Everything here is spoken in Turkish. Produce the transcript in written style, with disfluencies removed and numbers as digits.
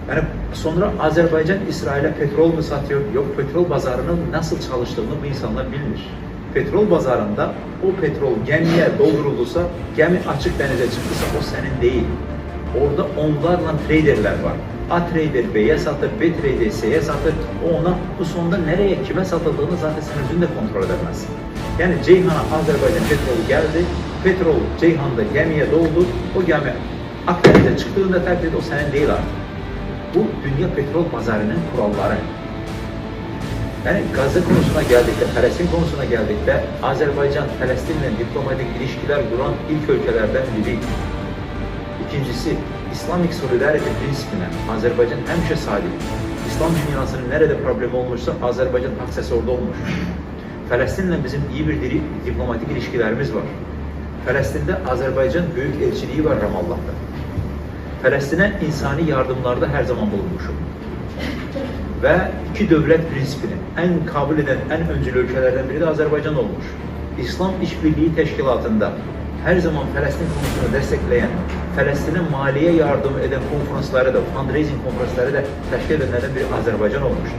Yani sonra Azerbaycan İsrail'e petrol mu satıyor? Yok, petrol pazarının nasıl çalıştığını bu insanlar bilmiş. Petrol pazarında o petrol gemiye doldurulursa, gemi açık denize çıktıysa o senin değil. Orada onlarla traderler var. A trader B'ye satır, B trader C'ye satır. O ona bu sonunda nereye, kime satıldığını zaten sen özün de kontrol edemezsin. Yani Ceyhan'a Azerbaycan petrolü geldi. Petrol Ceyhan'da gemiye doldu. O gemi Akdeniz'e çıktığında takdirde o senin değil artık. Bu dünya petrol pazarının kuralları. Yani Gazze konusuna geldikte, Filistin konusuna geldikte Azerbaycan, Filistin'le diplomatik ilişkiler kuran ilk ülkelerden biri. İkincisi, Islamic Solidarity prensibine Azerbaycan hemşe sahip. İslam dünyasının nerede problemi olmuşsa Azerbaycan aksesi orada olmuş. Filistin'le bizim iyi bir diplomatik ilişkilerimiz var. Filistin'de Azerbaycan büyük elçiliği var Ramallah'ta. Filistin'e insani yardımlarda her zaman bulunmuşum. Ve iki devlet prensibini en kabul eden, en öncül ülkelerden biri de Azerbaycan olmuş. İslam İşbirliği Teşkilatı'nda her zaman Filistin konusunu destekleyen, Filistin'e maliye yardım eden konferansları da, fundraising konferansları da teşkil edenlerden biri Azerbaycan olmuş.